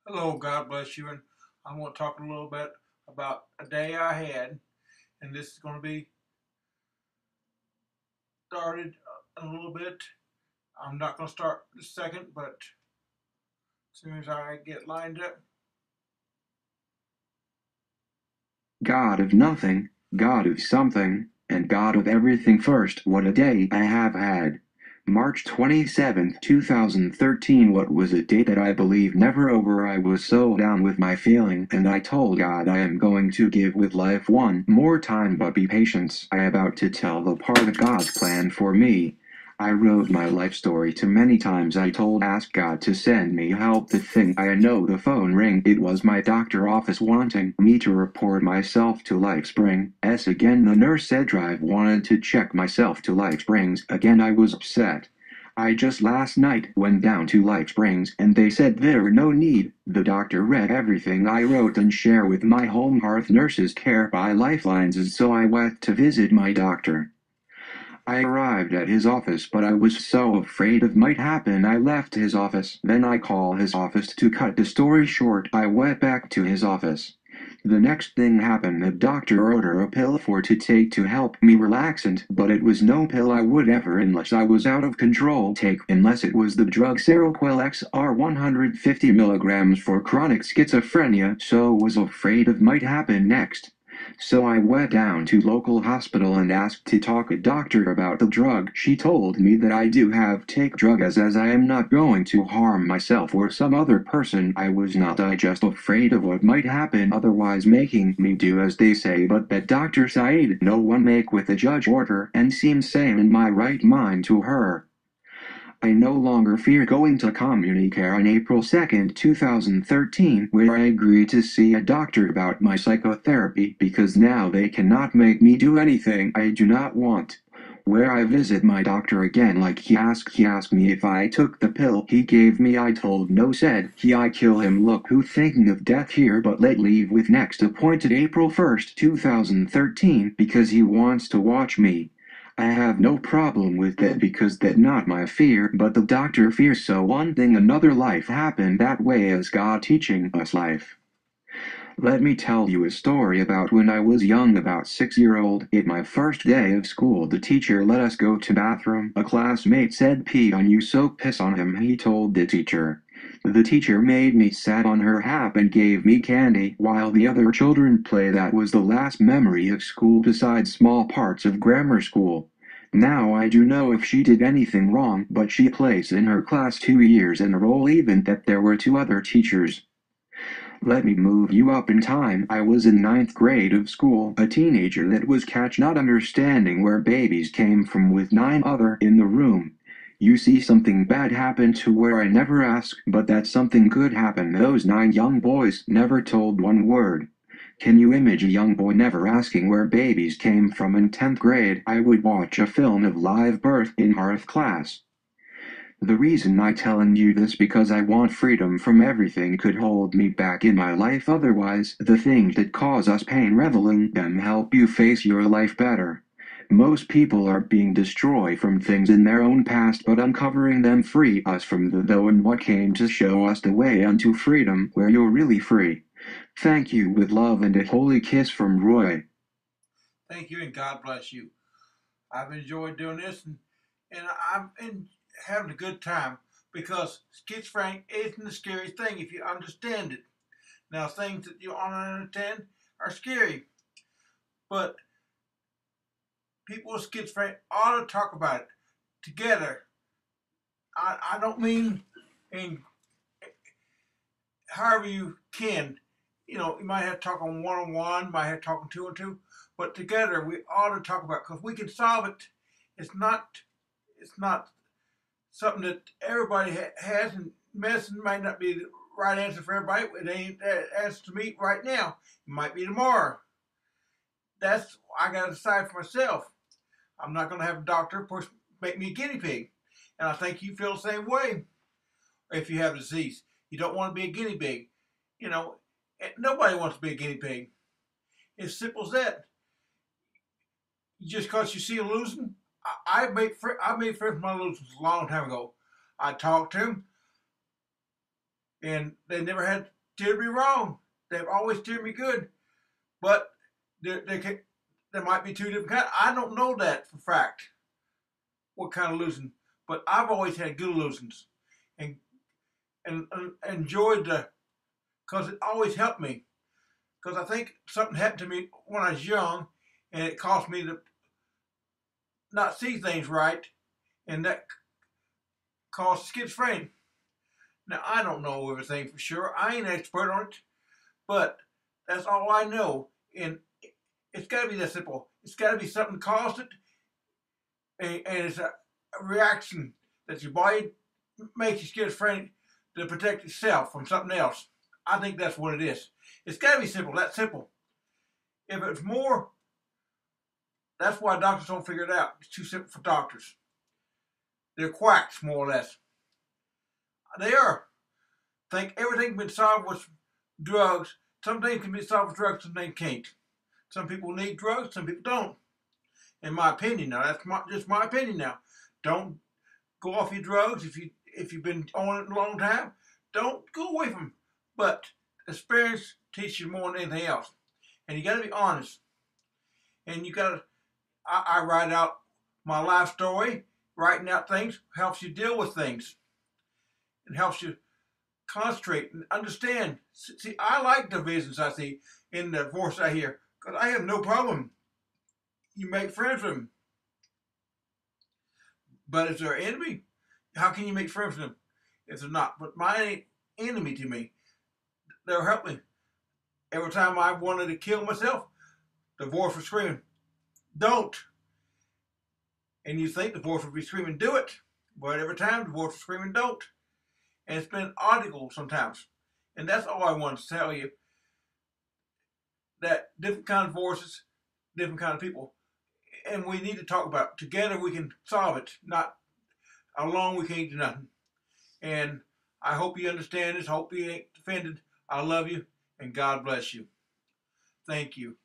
Hello, God bless you, and I want to talk a little bit about a day I had, and this is going to be started in a little bit. I'm not going to start this second, but as soon as I get lined up. God of nothing, God of something, and God of everything first. What a day I have had. March 27th, 2013. What was a day that I believe never over. I was so down with my feeling, and I told God I am going to give with life one more time, but be patient. I about to tell the part of God's plan for me. I wrote my life story too many times. I told ask God to send me help. The thing I know the phone ring. It was my doctor office wanting me to report myself to LifeSpring. Again the nurse said drive wanted to check myself to LifeSprings. Again I was upset. I just last night went down to LifeSprings and they said there were no need. The doctor read everything I wrote and shared with my Home Hearth Nurses Care by LifeLines, so I went to visit my doctor. I arrived at his office, but I was so afraid of might happen I left his office. Then I called his office. To cut the story short, I went back to his office. The next thing happened. The doctor ordered a pill for to take to help me relaxant, but it was no pill I would ever unless I was out of control take unless it was the drug Seroquel XR 150 milligrams for chronic schizophrenia, so was afraid of might happen next. So I went down to local hospital and asked to talk a doctor about the drug. She told me that I do have take drug as I am not going to harm myself or some other person. I was not I just afraid of what might happen otherwise making me do as they say, but that doctor said no one make with a judge order and seemed sane in my right mind to her. I no longer fear going to community care on April 2nd, 2013, where I agreed to see a doctor about my psychotherapy because now they cannot make me do anything I do not want. Where I visit my doctor again like he asked me if I took the pill he gave me. I told no, said he I kill him. Look who thinking of death here, but let leave with next appointed April 1st, 2013 because he wants to watch me. I have no problem with that because that not my fear, but the doctor fears. So one thing another life happened that way as God teaching us life. Let me tell you a story about when I was young, about 6-year-old. At my first day of school, the teacher let us go to bathroom. A classmate said pee on you, so piss on him, he told the teacher. The teacher made me sat on her lap and gave me candy while the other children play. That was the last memory of school besides small parts of grammar school. Now I do know if she did anything wrong, but she placed in her class 2 years in a row, even that there were two other teachers. Let me move you up in time. I was in ninth grade of school, a teenager that was catch not understanding where babies came from with nine other in the room. You see, something bad happened to where I never asked, but that something could happen. Those nine young boys never told one word. Can you imagine a young boy never asking where babies came from in 10th grade? I would watch a film of live birth in Hearth class. The reason I telling you this because I want freedom from everything could hold me back in my life, otherwise the things that cause us pain reveling them help you face your life better. Most people are being destroyed from things in their own past, but uncovering them free us from the though and what came to show us the way unto freedom where you're really free. Thank you with love and a holy kiss from Roy. Thank you, and God bless you. I've enjoyed doing this, and having a good time because schizophrenia isn't the scariest thing if you understand it. Now, things that you don't understand are scary, but people with schizophrenia ought to talk about it together. I don't mean in however you can. You know, you might have to talk on one, might have to talk on two and two, but together we ought to talk about it because we can solve it. It's not it's not something that everybody has, and medicine might not be the right answer for everybody. It ain't that answer to me right now. It might be tomorrow. That's I got to decide for myself. I'm not going to have a doctor push make me a guinea pig, and I think you feel the same way. If you have a disease, you don't want to be a guinea pig. You know, nobody wants to be a guinea pig. It's simple as that. Just because you see a losing, I made friends with my losers a long time ago. I talked to them. and they never had steered me wrong. They've always steered me good. But there might be two different kinds. I don't know that for fact, what kind of losing. But I've always had good losings, and enjoyed because it always helped me. Because I think something happened to me when I was young, and it caused me to not see things right, and that caused schizophrenia. Now, I don't know everything for sure. I ain't an expert on it, but that's all I know. And it's got to be that simple. It's got to be something caused it, and it's a reaction that your body makes you schizophrenic to protect itself from something else. I think that's what it is. It's got to be simple. That simple. If it's more, that's why doctors don't figure it out. It's too simple for doctors. They're quacks, more or less. They are. Think everything can be solved with drugs. Some things can be solved with drugs, some things can't. Some people need drugs, some people don't. In my opinion, now that's just my opinion. Now, don't go off your drugs if you've been on it a long time. Don't go away from them. But experience teaches you more than anything else, and you got to be honest. And you got to. I write out my life story. Writing out things helps you deal with things. It helps you concentrate and understand. See, I like divisions I see in the divorce I hear, because I have no problem. You make friends with them. But if they're an enemy, how can you make friends with them if they're not? But my enemy to me, they'll help me. Every time I wanted to kill myself, the voice was screaming, don't. And you think the voice would be screaming, do it. But every time the voice was screaming, don't. And it's been audible sometimes. And that's all I wanted to tell you. That different kind of voices, different kind of people. And we need to talk about it. Together we can solve it. Not alone we can't do nothing. And I hope you understand this. I hope you ain't offended. I love you. And God bless you. Thank you.